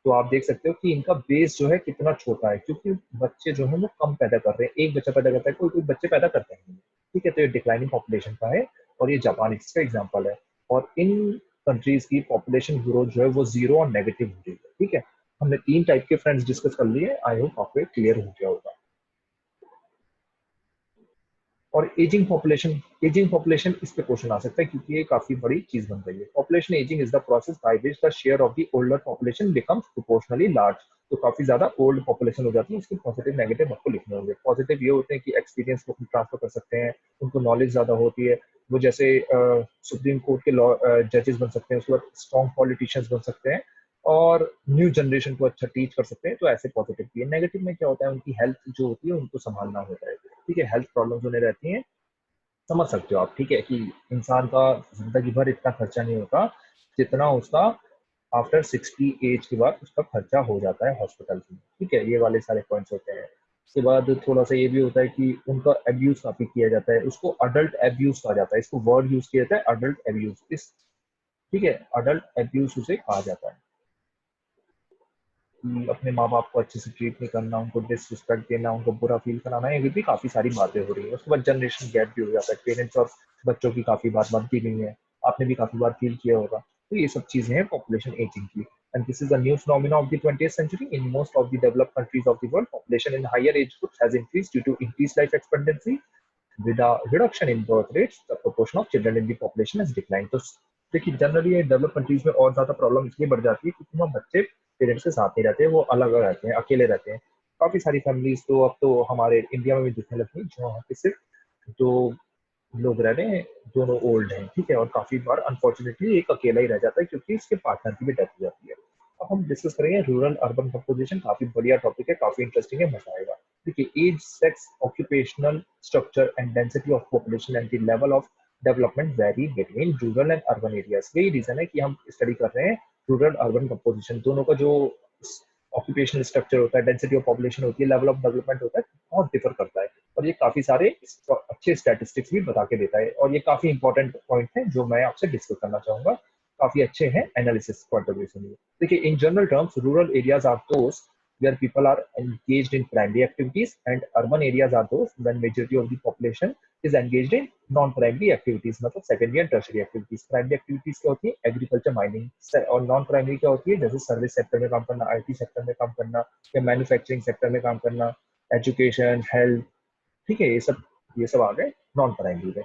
तो आप देख सकते हो कि इनका बेस जो है कितना छोटा है, क्योंकि बच्चे जो है वो कम पैदा कर रहे हैं। एक बच्चा पैदा करता है, कोई कोई बच्चे पैदा करते हैं। ठीक है, तो ये डिक्लाइनिंग पॉपुलेशन का है, और ये जापान इसका एग्जाम्पल है। और इन कंट्रीज की पॉपुलेशन ग्रोथ जो है वो जीरो और नेगेटिव हो रही है। ठीक है, हमने तीन टाइप के फ्रेंड्स डिस्कस कर लिए। आई होप आपको क्लियर हो गया होगा। और एजिंग पॉपुलेशन इस पे क्वेश्चन आ सकता है, क्योंकि ये काफी बड़ी चीज बन गई है। Population ageing is the process by which the share of the older population becomes proportionally large. तो काफी ज्यादा ओल्ड पॉपुलेशन हो जाती है। इसके पॉजिटिव नेगेटिव आपको लिखने होंगे। पॉजिटिव ये होते हैं कि एक्सपीरियंस को ट्रांसफर कर सकते हैं, उनको नॉलेज ज्यादा होती है, वो जैसे सुप्रीम कोर्ट के लॉ जजेस बन सकते हैं, उसके बाद स्ट्रॉन्ग पॉलिटिशियंस बन सकते हैं, और न्यू जनरेशन को अच्छा टीच कर सकते हैं। तो ऐसे पॉजिटिव भी है। नेगेटिव में क्या होता है, उनकी हेल्थ जो होती है उनको संभालना होता है। ठीक है, हेल्थ प्रॉब्लम्स उन्हें रहती हैं, समझ सकते हो आप। ठीक है, कि इंसान का जिंदगी भर इतना खर्चा नहीं होता जितना उसका आफ्टर 60 एज के बाद उसका खर्चा हो जाता है हॉस्पिटल में। ठीक है, ये वाले सारे पॉइंट्स होते हैं। उसके बाद थोड़ा सा ये भी होता है कि उनका एब्यूज काफी किया जाता है, उसको अडल्ट एब्यूज कहा जाता है। इसको वर्ड यूज किया जाता है अडल्ट एब्यूज इस। ठीक है, अडल्ट एब्यूज उसे कहा जाता है कि अपने माँ बाप को अच्छे से ट्रीट नहीं करना, उनको डिसरिस्पेक्ट देना, उनको बुरा फील कराना, ये भी काफी सारी बातें हो रही है। उसके बाद जनरेशन गैप भी हो जाता है, पेरेंट्स और बच्चों की काफी बात बनती नहीं है। आपने भी काफी बार फील किया होगा। तो ये सब चीजें हैं पॉपुलेशन एजिंग की। And this is a new phenomenon of the 20th century. In most of the developed countries of the world, population in higher age groups has increased due to increased life expectancy. With a reduction in birth rates, the proportion of children in the population has declined. तो देखिए, जनरली ये डेवलप कंट्रीज में और ज्यादा प्रॉब्लम इसलिए बढ़ जाती है क्योंकि वहाँ बच्चे पेरेंट्स के साथ नहीं रहते, वो अलग अलग रहते हैं, अकेले रहते हैं। काफी सारी फैमिलीज तो अब तो हमारे इंडिया में भी दिखने लगी, जो वहाँ पे सिर्फ दो लोग रह रहे हैं, दोनों ओल्ड हैं। ठीक है, और काफी बार अनफॉर्चुनेटली एक अकेला ही रह जाता है क्योंकि इसके पार्टनर की भी डेथ हो जाती है। अब हम डिस्कस करेंगे रूरल अर्बन कंपोजिशन। काफी बढ़िया टॉपिक है, काफी इंटरेस्टिंग है, मजा आएगा। देखिए, age sex occupational structure and density of population and the level of development vary between rural and urban areas. यही रीजन है कि हम स्टडी कर रहे हैं रूरल अर्बन कंपोजिशन। दोनों का जो ऑक्यूपेशनल स्ट्रक्चर होता है, डेंसिटी ऑफ पॉपुलेशन होती है, लेवल ऑफ डेवलपमेंट होता है, बहुत डिफर करता है। और ये काफी सारे अच्छे स्टैटिस्टिक्स भी बता के देता है। और ये काफी इंपॉर्टेंट पॉइंट है जो मैं आपसे डिस्कस करना चाहूंगा, काफी अच्छे हैं एनालिसिस पॉइंट ऑफ व्यू से। देखिए, in general terms rural areas are those where people are engaged in primary activities, and urban areas are those when majority of the population is engaged in non-primary activities, मतलब secondary and tertiary activities. Primary activities क्या होती है? एग्रीकल्चर, माइनिंग, और नॉन प्राइमरी क्या होती है? जैसे सर्विस सेक्टर में काम करना, आईटी सेक्टर में काम करना, या मैन्युफैक्चरिंग सेक्टर में काम करना, एजुकेशन, हेल्थ, ठीक है, ये सब आ गए नॉन प्राइमरी में।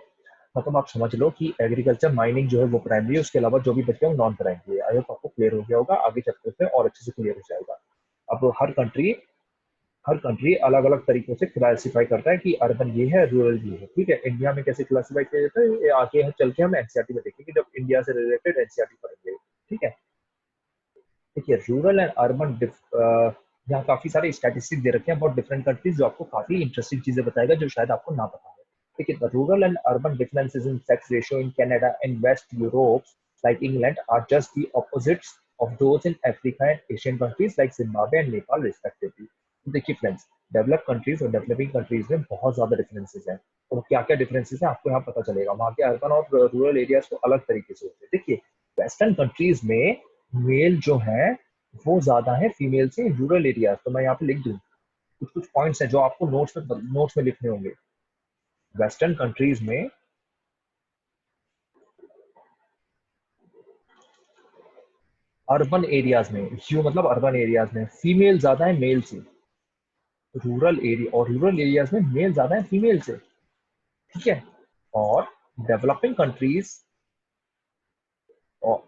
मतलब आप समझ लो कि एग्रीकल्चर, माइनिंग जो है वो प्राइमरी है, उसके अलावा जो भी बचे वो नॉन प्राइमरी है। आई होप आपको क्लियर हो गया होगा, आगे चैप्टर में और अच्छे से क्लियर हो जाएगा। अब हर कंट्री अलग अलग तरीकों से क्लासिफाई करता है कि अर्बन ये है, रूरल ये है, ठीक है। इंडिया में कैसे क्लासिफाई किया जाता है, ये आगे चल के हम एनसीईआरटी में देखेंगे, जब इंडिया से रिलेटेड एनसीईआरटी पढ़ेंगे, ठीक है। देखिए, रूरल एंड अर्बन यहाँ काफी सारे स्टैटिस्टिक्स दे रखे हैं अबाउट डिफरेंट कंट्रीज, जो आपको काफी इंटरेस्टिंग चीजें बताएगा, जो शायद आपको ना पता है। देखिए, the rural and urban differences in sex ratio in Canada and west Europe like England are just the opposites of those in Africa and Asian countries like Zimbabwe and Nepal respectively. देखिए फ्रेंड्स, डेवलप कंट्रीज और डेवलपिंग कंट्रीज में बहुत ज्यादा डिफरेंसेस हैं, और क्या क्या डिफरेंसेस हैं आपको यहाँ पता चलेगा। वहाँ के अर्बन और रूरल एरियाज को अलग तरीके से होते हैं। देखिए, वेस्टर्न कंट्रीज में मेल जो है वो ज्यादा है फीमेल से रूरल एरिया। तो मैं यहाँ पे लिख दूं, कुछ कुछ पॉइंट्स हैं जो आपको नोट्स में लिखने होंगे। वेस्टर्न कंट्रीज में अर्बन एरियाज में, यू मतलब अर्बन एरियाज में फीमेल ज्यादा है मेल से, रूरल एरियाज में मेल ज्यादा है फीमेल से, ठीक है। और डेवलपिंग कंट्रीज और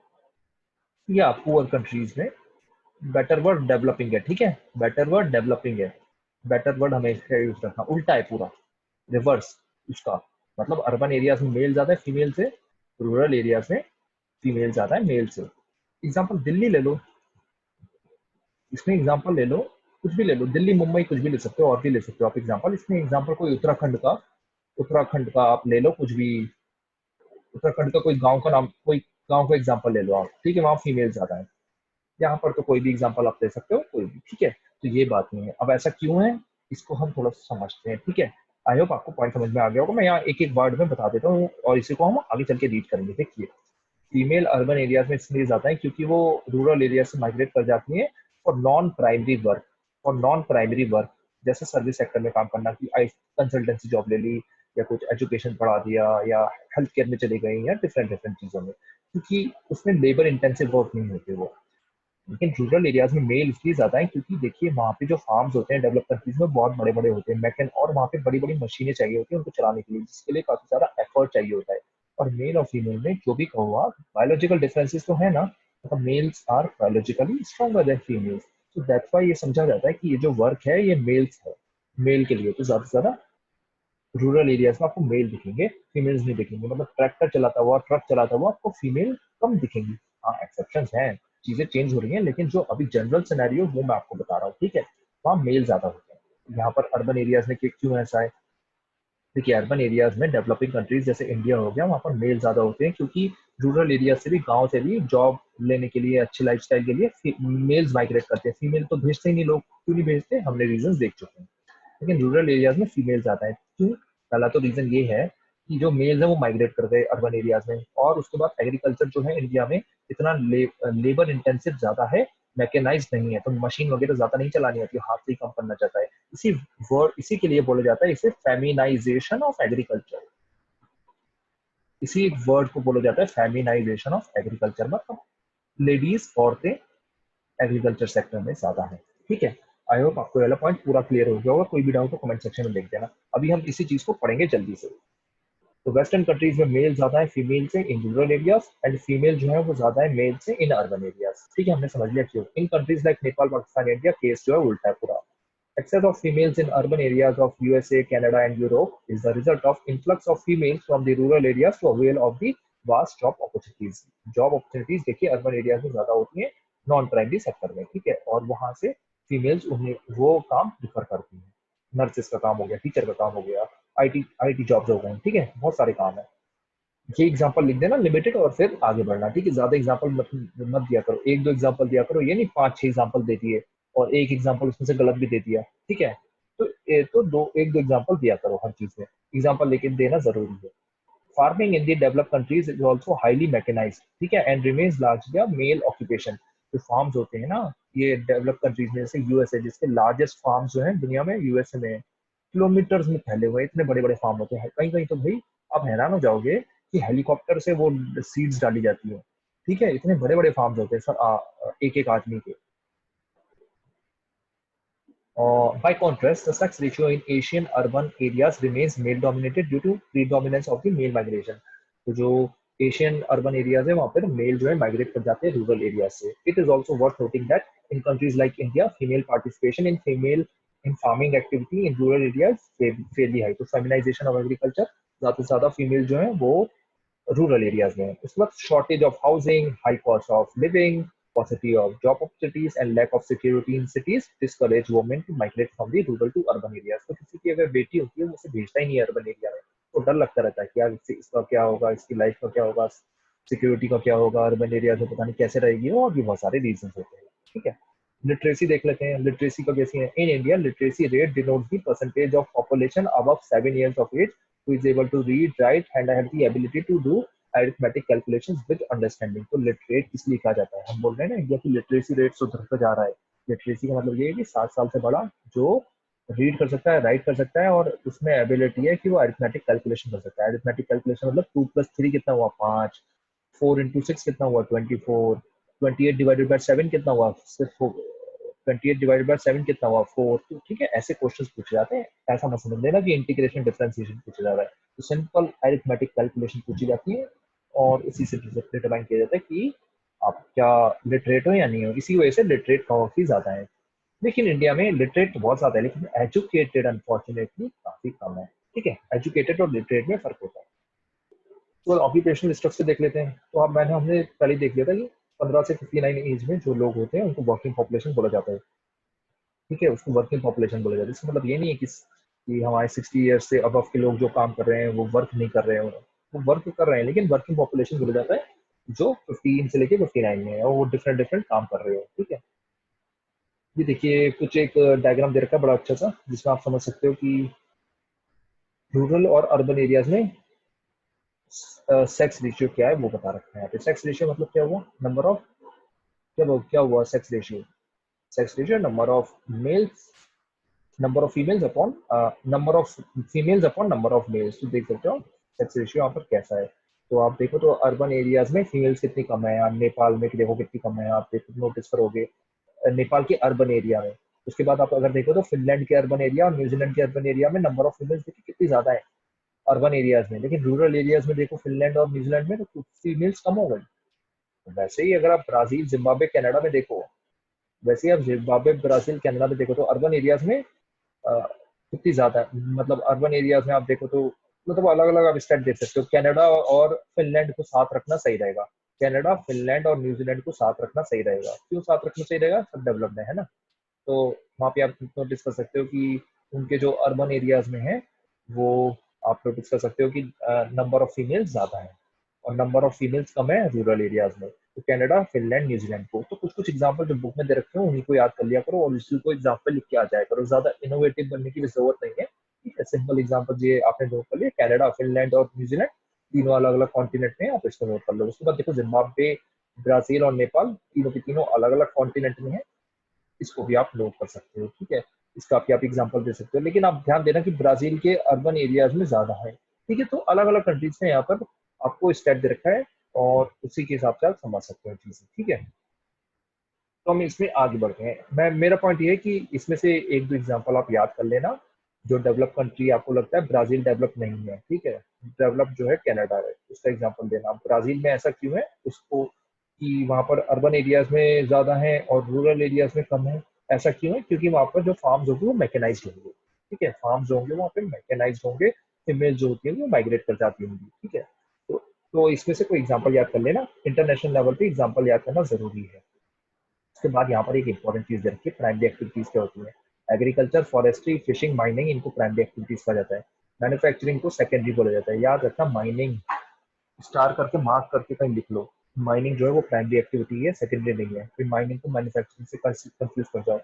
या पुअर कंट्रीज में, बेटर वर्ड डेवलपिंग है, ठीक है, बेटर वर्ड डेवलपिंग है, बेटर वर्ड हमें इसका यूज रखना, उल्टा है पूरा, रिवर्स उसका। मतलब अर्बन एरियाज में मेल ज्यादा है फीमेल से, रूरल एरियाज में फीमेल ज्यादा है मेल से। एग्जाम्पल दिल्ली ले लो, इसमें एग्जाम्पल ले लो, कुछ भी ले लो, दिल्ली मुंबई कुछ भी ले सकते हो, और भी ले सकते हो आप एग्जाम्पल। इसमें एग्जाम्पल कोई उत्तराखंड का आप ले लो, कुछ भी, उत्तराखंड का कोई गांव का नाम, कोई गांव का एग्जाम्पल ले लो आप, ठीक है, वहाँ फीमेल ज्यादा है। यहाँ पर तो कोई भी एग्जाम्पल आप ले सकते हो, कोई भी, ठीक है। तो ये बात नहीं है। अब ऐसा क्यों है, इसको हम थोड़ा सा समझते हैं, ठीक है। आई होप आपको पॉइंट समझ में आ गया होगा। मैं यहाँ एक एक वर्ड में बता देता हूँ, और इसी को हम आगे चल के रीड करेंगे। देखिए, फीमेल अर्बन एरियाज में इसलिए जाता है क्योंकि वो रूरल एरिया से माइग्रेट कर जाती है फॉर नॉन प्राइमरी वर्क, जैसे सर्विस सेक्टर में काम करना, की आई कंसल्टेंसी जॉब ले ली, या कुछ एजुकेशन पढ़ा दिया, या हेल्थ केयर में चली गई, या डिफरेंट डिफरेंट चीजों में, क्योंकि उसमें लेबर इंटेंसिव वर्क नहीं होते वो। लेकिन रूरल एरियाज में मेल इसलिए ज्यादा है क्योंकि देखिए, वहाँ पे जो फार्म्स होते हैं डेवलप कंट्रीज में बहुत बड़े बड़े होते हैं, मैकेन, और वहाँ पे बड़ी बड़ी मशीनें चाहिए होती है उनको चलाने के लिए, जिसके लिए काफी सारा एफर्ट चाहिए होता है। और मेल और फीमेल में जो भी कहो आप, बायोलॉजिकल डिफरेंसेस तो है ना, मतलब males are biologically stronger than females. तो दैट्स व्हाई ये समझा जाता है कि ये जो वर्क है ये मेल्स है, मेल के लिए। तो ज्यादा से ज्यादा रूरल एरियाज में आपको मेल दिखेंगे, फीमेल्स नहीं दिखेंगे। मतलब ट्रैक्टर चलाता हुआ, ट्रक चलाता हुआ आपको फीमेल कम दिखेंगी। हाँ, एक्सेप्शंस हैं, चीजें चेंज हो रही हैं, लेकिन जो अभी जनरल सिनेरियो वो मैं आपको बता रहा हूँ, ठीक है। वहाँ मेल ज्यादा होते हैं। यहाँ पर अर्बन एरियाज में क्यों ऐसा है? देखिए, अर्बन एरियाज में डेवलपिंग कंट्रीज जैसे इंडिया हो गया, वहाँ पर मेल ज्यादा होते हैं, क्योंकि रूरल एरिया से भी, गाँव से भी जॉब लेने के लिए, अच्छी लाइफस्टाइल के लिए मेल्स माइग्रेट करते हैं। फीमेल तो भेजते ही नहीं लोग, क्यों नहीं भेजते, हमने रीजन देख चुके हैं। लेकिन रूरल एरियाज में फीमेल ज्यादा है। क्यों? पहला तो रीजन ये है कि जो मेल्स है वो माइग्रेट कर गए अर्बन एरियाज में, और उसके बाद एग्रीकल्चर जो है इंडिया में इतना लेबर इंटेंसिव ज्यादा है, मैकेनाइज नहीं है, तो मशीन वगैरह ज्यादा नहीं चलानी आती, हाथ से ही काम करना चाहता है। इसी के लिए बोला जाता है इसे फेमिनाइजेशन ऑफ एग्रीकल्चर। इसी वर्ड को बोला जाता है फेमिनाइजेशन ऑफ एग्रीकल्चर, मतलब लेडीज, औरतें एग्रीकल्चर सेक्टर में ज्यादा है, ठीक है। आई होप आपको वाला पॉइंट पूरा क्लियर हो गया होगा। कोई भी डाउट तो कमेंट सेक्शन में लिख देना। अभी हम इसी चीज को पढ़ेंगे जल्दी से। तो वेस्टर्न कंट्रीज में मेल ज्यादा है फीमेल से in rural areas, and female जो है वो ज्यादा है मेल से इन अर्बन एरियाज, ठीक है। हमने समझ लिया क्यों। In countries like Nepal, Pakistan, India case जो है उल्टा है पूरा। Excess of females in urban areas of USA, Canada, and Europe is the result of influx of females from the rural areas to avail of the vast job opportunities. Job opportunities देखिए अर्बन एरियाज में ज्यादा होती हैं नॉन प्राइमरी सेक्टर में, ठीक है, और वहां से फीमेल्स उन्हें वो काम प्रिफर करती हैं। नर्सेस का काम हो गया, टीचर का काम हो गया, आईटी जॉब्स हो गए, ठीक है, बहुत सारे काम है। ये एग्जांपल लिख देना लिमिटेड, और फिर आगे बढ़ना, ठीक है। ज्यादा एग्जांपल मत दिया करो, एक दो एग्जांपल दिया करो, ये नहीं 5-6 एग्जांपल दे दिए और एक एग्जांपल उसमें से गलत भी दे दिया, ठीक है। तो एक दो एग्जांपल दिया करो हर चीज में, एग्जांपल लेके देना जरूरी है। Farming in the developed countries is also highly mechanised, ठीक है, and remains largely a male occupation. जो फार्म्स होते हैं ना, ये डेवलप कंट्रीज में, जैसे यूएसए, जिसके लार्जेस्ट फार्म्स जो है दुनिया में यूएसए में, किलोमीटर्स में फैले हुए इतने बड़े बड़े फार्म होते हैं। कहीं कहीं तो भाई आप हैरान हो जाओगे कि हेलीकॉप्टर से वो सीड्स डाली जाती है। ठीक है, इतने बड़े बड़े फार्म्स होते हैं सर, एक एक आदमी के। By contrast, the sex ratio in Asian urban areas remains male-dominated due to predominance of the male migration. तो जो एशियन अर्बन एरियाज है वहाँ पर मेल जो है माइग्रेट कर जाते हैं रूरल एरिया से। It is also worth noting that in countries like India female participation in farming activity in rural areas fairly high. तो फेमिनाइजेशन ऑफ एग्रीकल्चर, ज़्यादा से ज़्यादा फीमेल जो है वो रूरल एरियाज में। उसके बाद shortage of housing, high cost of living, paucity of job opportunities and lack of security in cities discourage women to migrate from the rural to urban areas। तो किसी की अगर बेटी होती है वो उसे भेजता ही नहीं है अर्बन एरिया में, तो डर लगता रहता है कि यार इसका क्या होगा, इसकी लाइफ का क्या होगा, सिक्योरिटी का क्या होगा, अर्बन एरिया में पता नहीं कैसे रहेगी। और भी बहुत सारे रीजन होते हैं। ठीक है, लिटरेसी देख लेते हैं। लिटरेसी का कैसी है? In India literacy rate denotes the percentage of population above 7 years of age who is able to read, write and have the ability to do arithmetic calculations with understanding. तो लिटरेट इसलिए कहा जाता है, हम बोल रहे हैं ना इंडिया की लिटरेसी रेट सुधरता जा रहा है। लिटरेसी का मतलब ये है कि 7 साल से बड़ा जो रीड कर सकता है, राइट कर सकता है, और उसमें एबिलिटी है कि वो अरिथमेटिक कैलकुलेशन कर सकता है। अरिथमेटिक कैलकुलेशन मतलब 2+3 कितना हुआ 5, 4 into 6 कितना हुआ 24, 28 डिवाइडेड बाय 7 कितना हुआ सिर्फ 28 डिवाइडेड बाय 7 कितना हुआ 4। तो ठीक है, ऐसे क्वेश्चन पूछे जाते हैं। ऐसा मत समझ लेना कि इंटीग्रेशन डिफरेंशिएशन पूछा जा रहा है। तो सिंपल अरिथमेटिक कैलकुलेशन पूछी जाती है और इसी से डिटरमाइन किया जाता है कि आप क्या लिटरेट हो या नहीं हो। इसी वजह से लिटरेट काफी ज्यादा है। लेकिन इंडिया में लिटरेट बहुत ज्यादा है, लेकिन एजुकेटेड अनफॉर्चुनेटली काफी कम है। ठीक है, एजुकेटेड और लिटरेट में फर्क होता है। तो ऑक्यूपेशनल स्ट्रक्चर देख लेते हैं। तो अब हमने पहले ही देख लिया था कि 15 से 59 एज में जो लोग होते हैं उनको वर्किंग पॉपुलेशन बोला जाता है। ठीक है, उसको वर्किंग पॉपुलेशन बोला जाता है। इसका मतलब ये नहीं है कि हमारे 60 years से अबव के लोग जो काम कर रहे हैं वो वर्क नहीं कर रहे हैं। वो वर्क कर रहे हैं, लेकिन वर्किंग पॉपुलेशन बोला जाता है जो 15 से लेके 59 में है, और वो डिफरेंट डिफरेंट काम कर रहे हो। ठीक है, ये देखिए कुछ एक डायग्राम दे रखा है बड़ा अच्छा सा, जिसमें आप समझ सकते हो कि रूरल और अर्बन एरियाज में सेक्स रेशियो क्या है वो बता रखा है यहाँ पे। सेक्स रेशियो मतलब क्या हुआ? नंबर ऑफ, क्या हुआ sex ratio? Sex ratio number of mails, number of females upon number of females upon number of males. तो देख सकते हो सेक्स रेशियो यहाँ पर कैसा है। तो आप देखो तो अर्बन एरियाज में फीमेल्स कितनी कम है, नेपाल में देखो कितनी कम है, आप देखो नोटिस करोगे नेपाल के अर्बन एरिया में। उसके बाद आप अगर देखो तो फिनलैंड के अर्बन एरिया और न्यूजीलैंड के अर्बन एरिया में नंबर ऑफ फीमेल्स देखिए कितनी ज्यादा है अर्बन एरियाज में, लेकिन रूरल एरियाज में देखो फिनलैंड और न्यूजीलैंड में तो फीमेल्स कम हो गई। वैसे ही अगर आप ब्राजील, जिम्बाब्वे, कनाडा में देखो, वैसे ही आप जिम्बाब्वे, ब्राजील, कनाडा में देखो तो अर्बन एरियाज में कितनी ज्यादा है। मतलब अर्बन एरियाज में आप देखो तो मतलब अलग अलग आप स्टेट देख सकते हो। कनाडा और फिनलैंड को साथ रखना सही रहेगा। कनाडा, फिनलैंड और न्यूजीलैंड को साथ रखना सही रहेगा। क्यों साथ रखना सही रहेगा? सब डेवलप्ड है ना। तो वहाँ पे आप नोटिस कर सकते हो कि उनके जो अर्बन एरियाज में है वो आप नोटिस कर सकते हो कि नंबर ऑफ फीमेल्स ज्यादा है और नंबर ऑफ फीमेल्स कम है रूरल एरियाज में। तो कनाडा, फिनलैंड, न्यूजीलैंड को तो कुछ कुछ एग्जांपल जो बुक में दे रखे हो उन्हीं को याद कर लिया करो और इसी को एग्जांपल लिख के आ जाया करो। ज्यादा इनोवेटिव बनने की भी जरूरत नहीं है। ठीक है, सिंपल एग्जांपल ये आपने नोट कर लिया, कनाडा, फिनलैंड और न्यूजीलैंड तीनों अलग अलग कॉन्टिनेंट में, आप इसको नोट कर लो। उसके बाद देखो जिम्बाब्वे, ब्राजील और नेपाल तीनों के तीनों अलग अलग कॉन्टिनेंट में है, इसको भी आप नोट कर सकते हो। ठीक है, इसका भी आप एग्जांपल दे सकते हो, लेकिन आप ध्यान देना कि ब्राजील के अर्बन एरियाज में ज्यादा है। ठीक है, तो अलग अलग कंट्रीज में यहाँ पर आपको स्टेट दे रखा है और उसी के हिसाब से आप समझ सकते हो चीजें। ठीक है, तो हम इसमें आगे बढ़ते हैं। मेरा पॉइंट ये है कि इसमें से एक दो एग्जांपल आप याद कर लेना। जो डेवलप कंट्री आपको लगता है ब्राजील डेवलप नहीं है, ठीक है, डेवलप जो है कनाडा है, उसका एग्जांपल देना। ब्राजील में ऐसा क्यों है उसको कि वहाँ पर अर्बन एरियाज में ज्यादा है और रूरल एरियाज में कम है। ऐसा क्यों है? क्योंकि वहाँ पर जो फार्म्स होंगे वो मैकेनाइज्ड होंगे। ठीक है, फार्म्स होंगे वहाँ पे मैकेनाइज्ड होंगे, फीमेल जो होती है वो माइग्रेट कर जाती होंगी। ठीक है, तो इसमें से कोई एग्जाम्पल याद कर लेना। इंटरनेशनल लेवल पे एग्जाम्पल याद करना जरूरी है। उसके बाद यहाँ पर एक इंपॉर्टेंट चीज रखिए, प्राइमरी एक्टिविटीज क्या होती है। एग्रीकल्चर, फॉरेस्ट्री, फिशिंग, माइनिंग, इनको प्राइमरी एक्टिविटीज कहा जाता है। मैन्युफैक्चरिंग को सेकेंडरी बोला जाता है। याद रखना, माइनिंग स्टार करके मार्क करके कहीं लिख लो। माइनिंग जो है वो प्राइमरी एक्टिविटी है, सेकेंडरी नहीं है। फिर माइनिंग को मैन्युफैक्चरिंग से कंफ्यूज कर जाओ।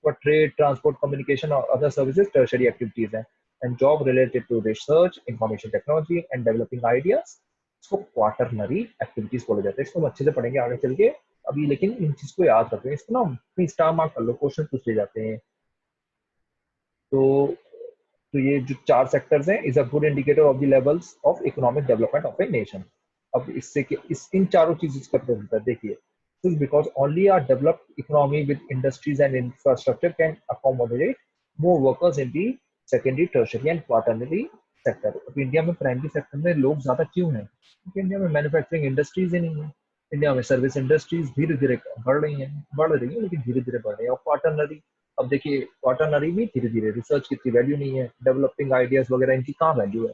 और ट्रेड, ट्रांसपोर्ट, कम्युनिकेशन और अदर सर्विसेज टर्शरी एक्टिविटीज हैं। And job related to research, information technology and developing ideas, इसको क्वार्टरनरी एक्टिविटीज बोला जाता है। इसको हम अच्छे से पढ़ेंगे आगे चल के। अभी लेकिन इन चीज को याद रखें, इसको ना अपनी स्टार मार्क कर लो, क्वेश्चन पूछ ले जाते हैं। तो तो ये जो चार सेक्टर्स हैं is a good indicator of the levels of economic development of a nation. अब इससे इस इन चारों चीजों से पता चलता है, देखिए because only are developed economy with industries and infrastructure can accommodate more workers in the secondary tertiary and quaternary sector. अब इंडिया में प्राइमरी सेक्टर में लोग ज्यादा क्यों हैं? क्योंकि इंडिया में मैन्युफैक्चरिंग इंडस्ट्रीज ही नहीं है। इंडिया में सर्विस इंडस्ट्रीज धीरे धीरे बढ़ रही है लेकिन धीरे धीरे बढ़ रही है। और क्वार्टरनरी, अब देखिए क्वार्टरनरी भी धीरे धीरे, रिसर्च की इतनी वैल्यू नहीं है, डेवलपिंग आइडियाज वगैरह इनकी कहाँ वैल्यू है?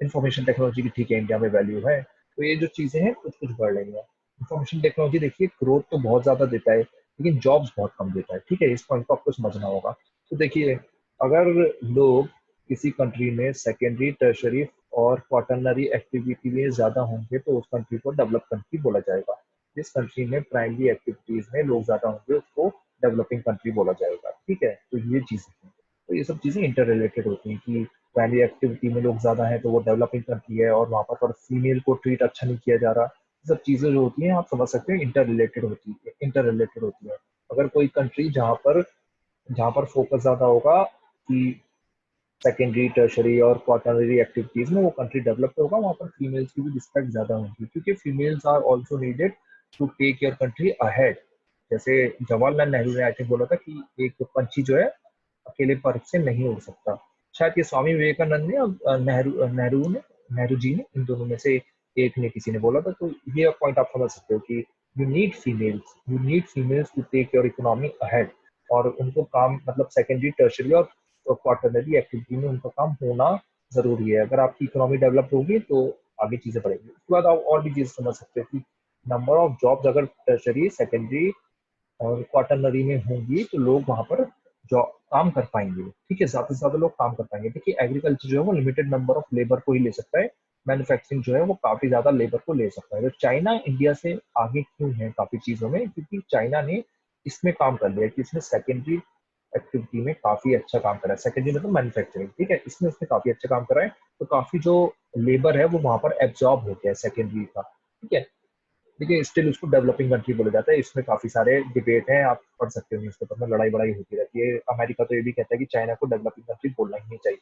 इंफॉर्मेशन टेक्नोलॉजी की ठीक है इंडिया में वैल्यू है। तो ये जो चीजें हैं कुछ कुछ बढ़ रही है। इंफॉर्मेशन टेक्नोलॉजी देखिए ग्रोथ तो बहुत ज्यादा देता है लेकिन जॉब्स बहुत कम देता है, ठीक है, इस पॉइंट को आपको समझना होगा। तो देखिए अगर लोग किसी कंट्री में सेकेंडरी टर्शरी और क्वार्टरनरी एक्टिविटी में ज्यादा होंगे तो उस कंट्री को डेवलप कंट्री बोला जाएगा। जिस कंट्री में प्राइमरी एक्टिविटीज में लोग ज्यादा होंगे उसको डेवलपिंग कंट्री बोला जाएगा, ठीक है। तो ये चीजें हैं, तो ये सब चीजें इंटर रिलेटेड होती हैं कि प्राइमरी एक्टिविटी में लोग ज्यादा हैं तो वो डेवलपिंग कंट्री है और वहाँ पर फीमेल को ट्रीट अच्छा नहीं किया जा रहा। ये सब चीजें जो होती हैं आप समझ सकते हैं इंटर रिलेटेड होती है। अगर कोई कंट्री जहाँ पर फोकस ज्यादा होगा कि सेकेंडरी टर्शरी और क्वार्टरनरी एक्टिविटीज में वो कंट्री डेवलप होगा, वहाँ पर फीमेल्स की भी रिस्पेक्ट ज्यादा होगी क्योंकि females are also needed to take your country ahead. जैसे जवाहरलाल नेहरू ने आई थिंक बोला था कि एक पंछी जो है अकेले पर से नहीं उड़ सकता। शायद ये स्वामी विवेकानंद ने और नेहरू जी ने, इन दोनों में से एक ने किसी ने बोला था। तो ये पॉइंट आप समझ सकते हो कि you need females to take your economy ahead. और उनको काम मतलब सेकेंडरी टर्शरी और क्वार्टरनरी एक्टिविटी में उनका काम होना जरूरी है। अगर आपकी इकोनॉमी डेवलप होगी तो आगे चीजें बढ़ेंगी। उसके बाद आप और भी चीजें समझ सकते हो कि नंबर ऑफ जॉब्स अगर टर्शरी सेकेंडरी और क्वार्टरनरी में होंगी तो लोग वहां पर जो काम कर पाएंगे, ठीक है, ज्यादा से ज्यादा लोग काम कर पाएंगे। देखिए एग्रीकल्चर जो है वो लिमिटेड नंबर ऑफ लेबर को ही ले सकता है, मैन्युफैक्चरिंग जो है वो काफी ज्यादा लेबर को ले सकता है। तो चाइना इंडिया से आगे क्यों है काफी चीजों में? क्योंकि चाइना ने इसमें काम कर लिया कि इसने सेकेंडरी एक्टिविटी में काफी अच्छा काम करा है। सेकेंडरी मतलब मैन्युफैक्चरिंग, ठीक है, इसमें उसने काफी अच्छा काम करा है। तो काफी जो लेबर है वो वहां पर एब्जॉर्ब हो गया है सेकेंडरी का, ठीक है। देखिए स्टिल उसको डेवलपिंग कंट्री बोला जाता है। इसमें काफी सारे डिबेट हैं, आप पढ़ सकते हो न्यूज़पेपर में, लड़ाई बड़ाई होती रहती है। अमेरिका तो ये भी कहता है कि चाइना को डेवलपिंग कंट्री बोलना ही नहीं चाहिए।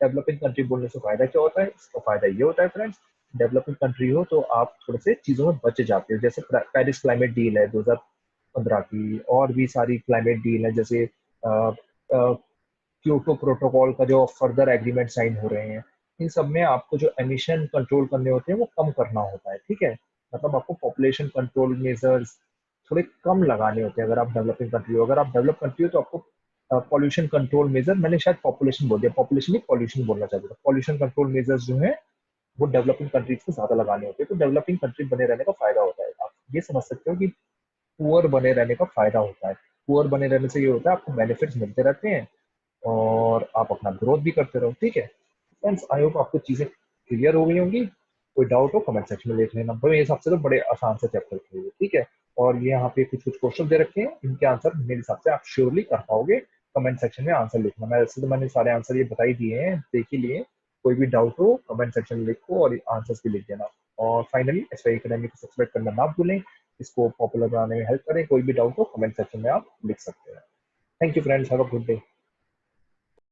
डेवलपिंग कंट्री बोलने से फायदा क्या होता है? इसका फायदा ये होता है फ्रेंड्स, डेवलपिंग कंट्री हो तो आप थोड़े से चीजों में बच जाते हो। जैसे पेरिस क्लाइमेट डील है 2015 की, और भी सारी क्लाइमेट डील है, जैसे क्योटो प्रोटोकॉल का जो फर्दर एग्रीमेंट साइन हो रहे हैं। इन सब में आपको जो एमिशन कंट्रोल करने होते हैं वो कम करना होता है, ठीक है। मतलब आपको पॉपुलेशन कंट्रोल मेजर्स थोड़े कम लगाने होते हैं अगर आप डेवलपिंग कंट्री हो। अगर आप डेवलप कंट्री हो तो आपको पॉल्यूशन कंट्रोल मेजर, मैंने शायद पॉपुलेशन बोल दिया, पॉपुलेशन नहीं पॉल्यूशन बोलना चाहिए था। पॉल्यूशन कंट्रोल मेजर्स जो है वो डेवलपिंग कंट्रीज को ज्यादा लगाने होते हैं। तो डेवलपिंग कंट्री बने रहने का फायदा होता है। आप ये समझ सकते हो कि पुअर बने रहने का फायदा होता है। पुअर बने रहने से ये होता है आपको बेनिफिट्स मिलते रहते हैं और आप अपना ग्रोथ भी करते रहो, ठीक है। फ्रेंड्स आई होप आपको चीजें क्लियर हो गई होंगी। कोई डाउट हो कमेंट सेक्शन में लिख लेना। मेरे हिसाब से तो बड़े आसान से चैप्टर थे ये, ठीक है। और ये यहाँ पे कुछ कुछ क्वेश्चन दे रखे हैं, इनके आंसर मेरे हिसाब से आप श्योरली कर पाओगे। कमेंट सेक्शन में आंसर लिखना। मैं वैसे तो मैंने सारे आंसर ये बता ही दिए हैं, देख ही लिए। कोई भी डाउट हो कमेंट सेक्शन में लिखो और आंसर्स भी लिख देना। और फाइनली एसवाई एकेडमी को सब्सक्राइब करना ना भूलें, इसको पॉपुलर बनाने में हेल्प करें। कोई भी डाउट हो कमेंट सेक्शन में आप लिख सकते हैं। Thank you friends, have a good day.